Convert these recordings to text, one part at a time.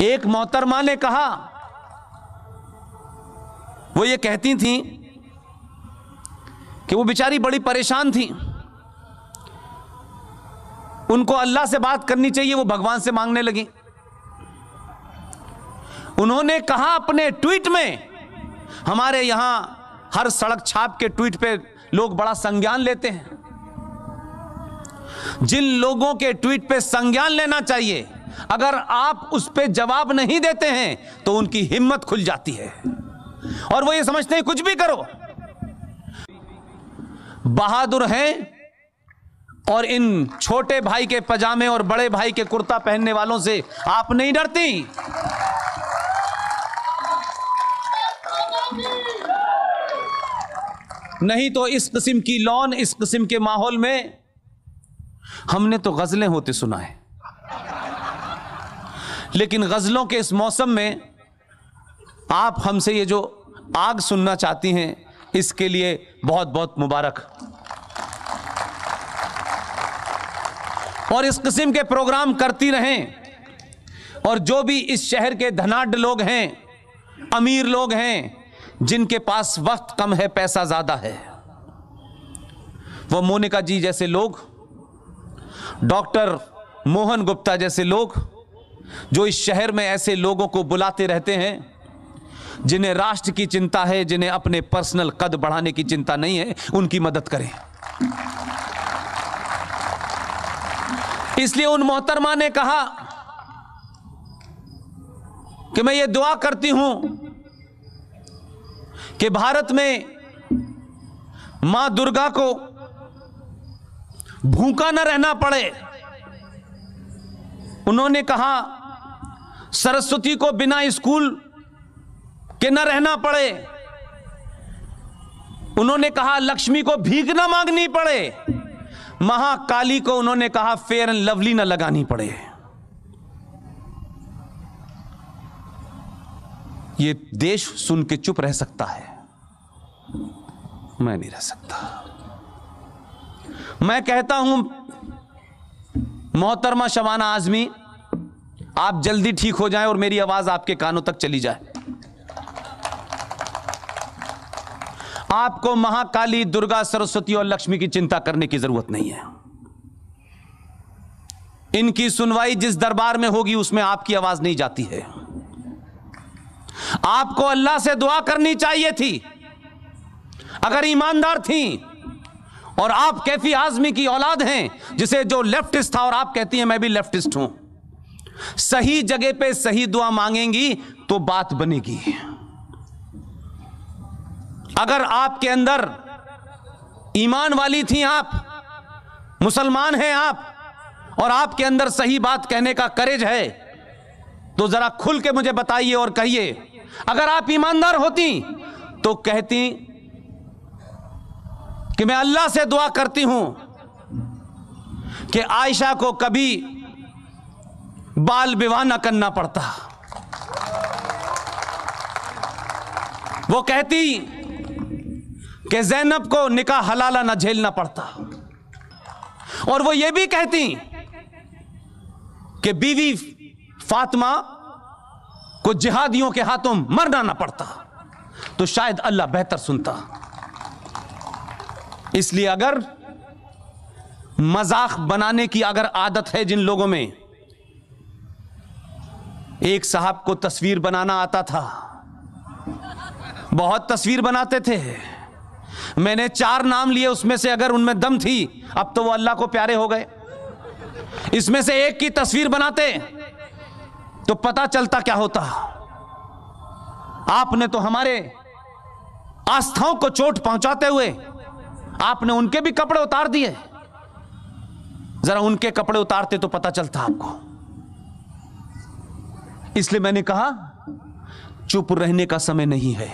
एक मोहतरमा ने कहा, वो ये कहती थी कि वो बेचारी बड़ी परेशान थी, उनको अल्लाह से बात करनी चाहिए, वो भगवान से मांगने लगी। उन्होंने कहा अपने ट्वीट में, हमारे यहां हर सड़क छाप के ट्वीट पे लोग बड़ा संज्ञान लेते हैं, जिन लोगों के ट्वीट पे संज्ञान लेना चाहिए, अगर आप उस पे जवाब नहीं देते हैं तो उनकी हिम्मत खुल जाती है और वो ये समझते हैं कुछ भी करो। बहादुर हैं और इन छोटे भाई के पजामे और बड़े भाई के कुर्ता पहनने वालों से आप नहीं डरती। नहीं तो इस किस्म की लॉन, इस किस्म के माहौल में हमने तो गजलें होते सुना है, लेकिन गजलों के इस मौसम में आप हमसे ये जो आग सुनना चाहती हैं, इसके लिए बहुत बहुत मुबारक। और इस किस्म के प्रोग्राम करती रहें। और जो भी इस शहर के धनाढ्य लोग हैं, अमीर लोग हैं, जिनके पास वक्त कम है, पैसा ज्यादा है, वो मोनिका जी जैसे लोग, डॉक्टर मोहन गुप्ता जैसे लोग, जो इस शहर में ऐसे लोगों को बुलाते रहते हैं जिन्हें राष्ट्र की चिंता है, जिन्हें अपने पर्सनल कद बढ़ाने की चिंता नहीं है, उनकी मदद करें। इसलिए उन मोहतरमा ने कहा कि मैं ये दुआ करती हूं कि भारत में मां दुर्गा को भूखा न रहना पड़े। उन्होंने कहा सरस्वती को बिना स्कूल के न रहना पड़े। उन्होंने कहा लक्ष्मी को भीख न मांगनी पड़े। महाकाली को उन्होंने कहा फेयर एंड लवली न लगानी पड़े। ये देश सुन के चुप रह सकता है, मैं नहीं रह सकता। मैं कहता हूं मोहतरमा शबाना आजमी, आप जल्दी ठीक हो जाएं और मेरी आवाज आपके कानों तक चली जाए। आपको महाकाली, दुर्गा, सरस्वती और लक्ष्मी की चिंता करने की जरूरत नहीं है। इनकी सुनवाई जिस दरबार में होगी उसमें आपकी आवाज नहीं जाती है। आपको अल्लाह से दुआ करनी चाहिए थी। अगर ईमानदार थी और आप कैफी आजमी की औलाद हैं, जिसे जो लेफ्टिस्ट था और आप कहती हैं मैं भी लेफ्टिस्ट हूं, सही जगह पे सही दुआ मांगेंगी तो बात बनेगी। अगर आपके अंदर ईमान वाली थी, आप मुसलमान हैं आप, और आपके अंदर सही बात कहने का करेज है, तो जरा खुल के मुझे बताइए और कहिए। अगर आप ईमानदार होती तो कहती कि मैं अल्लाह से दुआ करती हूं कि आयशा को कभी बाल विवाह न करना पड़ता। वो कहती कि ज़ैनब को निकाह हलाला न झेलना पड़ता। और वो ये भी कहती कि बीवी फातिमा को जिहादियों के हाथों मरना ना पड़ता, तो शायद अल्लाह बेहतर सुनता। इसलिए अगर मजाक बनाने की अगर आदत है जिन लोगों में, एक साहब को तस्वीर बनाना आता था, बहुत तस्वीर बनाते थे, मैंने 4 नाम लिए, उसमें से अगर उनमें दम थी, अब तो वो अल्लाह को प्यारे हो गए। इसमें से एक की तस्वीर बनाते तो पता चलता क्या होता। आपने तो हमारे आस्थाओं को चोट पहुंचाते हुए आपने उनके भी कपड़े उतार दिए। जरा उनके कपड़े उतारते तो पता चलता आपको। इसलिए मैंने कहा चुप रहने का समय नहीं है।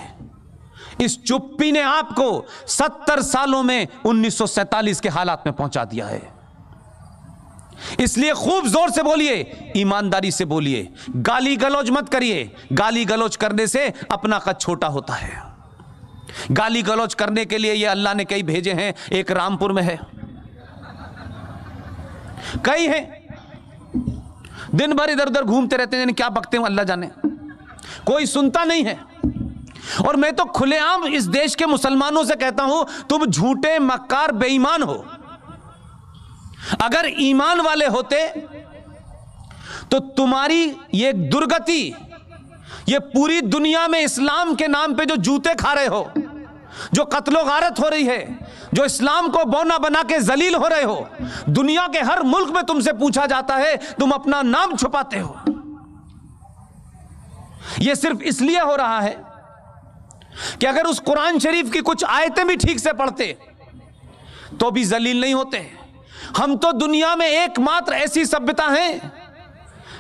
इस चुप्पी ने आपको 70 सालों में 1947 के हालात में पहुंचा दिया है। इसलिए खूब जोर से बोलिए, ईमानदारी से बोलिए, गाली गलौज मत करिए। गाली गलौज करने से अपना कद छोटा होता है। गाली गलौज करने के लिए ये अल्लाह ने कई भेजे हैं, एक रामपुर में है, कई हैं। दिन भर इधर उधर घूमते रहते हैं, क्या बकते हैं अल्लाह जाने, कोई सुनता नहीं है। और मैं तो खुलेआम इस देश के मुसलमानों से कहता हूं, तुम झूठे मक्कार बेईमान हो। अगर ईमान वाले होते तो तुम्हारी ये दुर्गति, ये पूरी दुनिया में इस्लाम के नाम पे जो जूते खा रहे हो, जो कत्लो गारत हो रही है, जो इस्लाम को बौना बना के जलील हो रहे हो, दुनिया के हर मुल्क में तुमसे पूछा जाता है, तुम अपना नाम छुपाते हो। यह सिर्फ इसलिए हो रहा है कि अगर उस कुरान शरीफ की कुछ आयतें भी ठीक से पढ़ते तो भी जलील नहीं होते। हम तो दुनिया में एकमात्र ऐसी सभ्यता है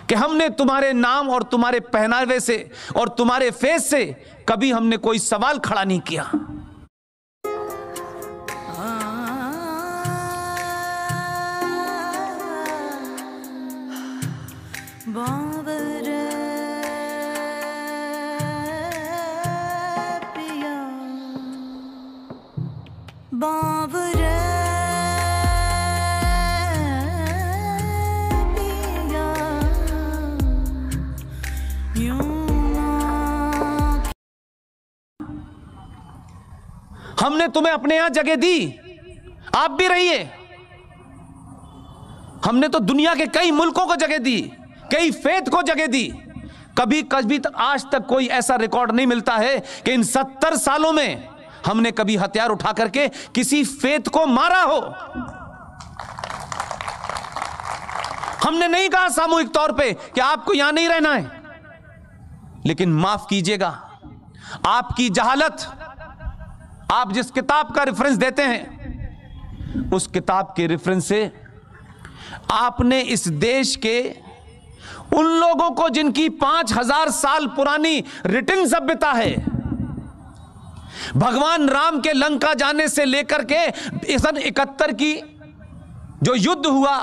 कि हमने तुम्हारे नाम और तुम्हारे पहनावे से और तुम्हारे फेस से कभी हमने कोई सवाल खड़ा नहीं किया। हमने तुम्हें अपने यहां जगह दी, आप भी रहिए। हमने तो दुनिया के कई मुल्कों को जगह दी, कई फेथ को जगह दी। कभी कभी तक आज तक कोई ऐसा रिकॉर्ड नहीं मिलता है कि इन 70 सालों में हमने कभी हथियार उठा करके किसी फेथ को मारा हो। हमने नहीं कहा सामूहिक तौर पे कि आपको यहां नहीं रहना है, लेकिन माफ कीजिएगा, आपकी जहालत, आप जिस किताब का रेफरेंस देते हैं उस किताब के रेफरेंस से आपने इस देश के उन लोगों को जिनकी 5000 साल पुरानी रिटन सभ्यता है, भगवान राम के लंका जाने से लेकर के सन 71 की जो युद्ध हुआ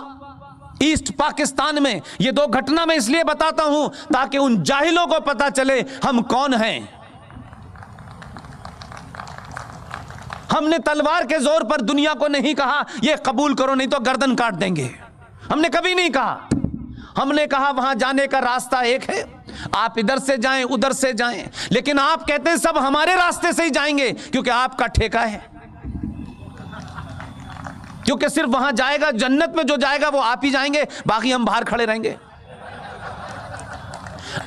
ईस्ट पाकिस्तान में, ये 2 घटना मैं इसलिए बताता हूं ताकि उन जाहिलों को पता चले हम कौन हैं। हमने तलवार के जोर पर दुनिया को नहीं कहा ये कबूल करो नहीं तो गर्दन काट देंगे, हमने कभी नहीं कहा। हमने कहा वहां जाने का रास्ता एक है, आप इधर से जाएं उधर से जाएं, लेकिन आप कहते हैं सब हमारे रास्ते से ही जाएंगे क्योंकि आपका ठेका है, क्योंकि सिर्फ वहां जाएगा, जन्नत में जो जाएगा वो आप ही जाएंगे, बाकी हम बाहर खड़े रहेंगे।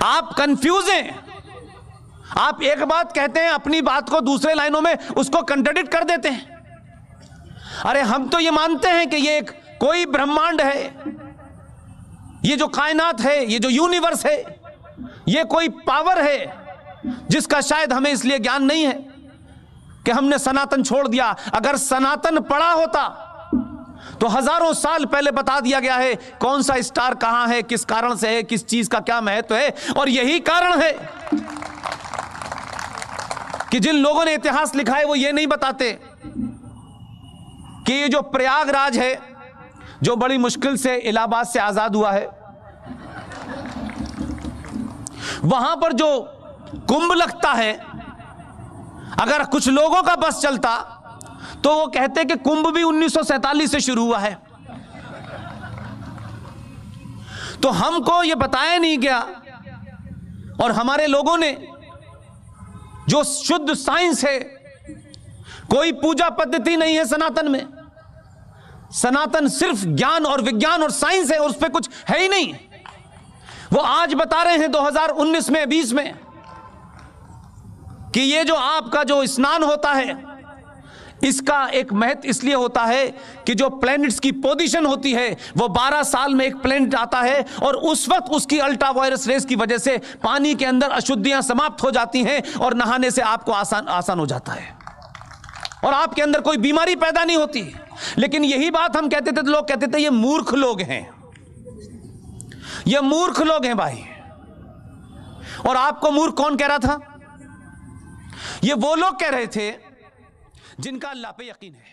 आप कंफ्यूज हैं, आप एक बात कहते हैं, अपनी बात को दूसरे लाइनों में उसको कंट्राडिक्ट कर देते हैं। अरे हम तो ये मानते हैं कि ये एक कोई ब्रह्मांड है, ये जो कायनात है, ये जो यूनिवर्स है, ये कोई पावर है जिसका शायद हमें इसलिए ज्ञान नहीं है कि हमने सनातन छोड़ दिया। अगर सनातन पड़ा होता तो हजारों साल पहले बता दिया गया है कौन सा स्टार कहां है, किस कारण से है, किस चीज का क्या महत्व है। और यही कारण है कि जिन लोगों ने इतिहास लिखा है वो ये नहीं बताते कि ये जो प्रयागराज है, जो बड़ी मुश्किल से इलाहाबाद से आजाद हुआ है, वहां पर जो कुंभ लगता है, अगर कुछ लोगों का बस चलता तो वो कहते कि कुंभ भी 1947 से शुरू हुआ है। तो हमको ये बताया नहीं गया और हमारे लोगों ने जो शुद्ध साइंस है, कोई पूजा पद्धति नहीं है सनातन में, सनातन सिर्फ ज्ञान और विज्ञान और साइंस है और उस पर कुछ है ही नहीं। वो आज बता रहे हैं 2019 में 20 में कि ये जो आपका जो स्नान होता है इसका एक महत्व इसलिए होता है कि जो प्लैनेट्स की पोजीशन होती है वो 12 साल में एक प्लैनेट आता है और उस वक्त उसकी अल्ट्रावायलेट रेस की वजह से पानी के अंदर अशुद्धियां समाप्त हो जाती हैं और नहाने से आपको आसान हो जाता है और आपके अंदर कोई बीमारी पैदा नहीं होती। लेकिन यही बात हम कहते थे तो लोग कहते थे ये मूर्ख लोग हैं, ये मूर्ख लोग हैं भाई। और आपको मूर्ख कौन कह रहा था? ये वो लोग कह रहे थे जिनका अल्लाह पे यकीन है।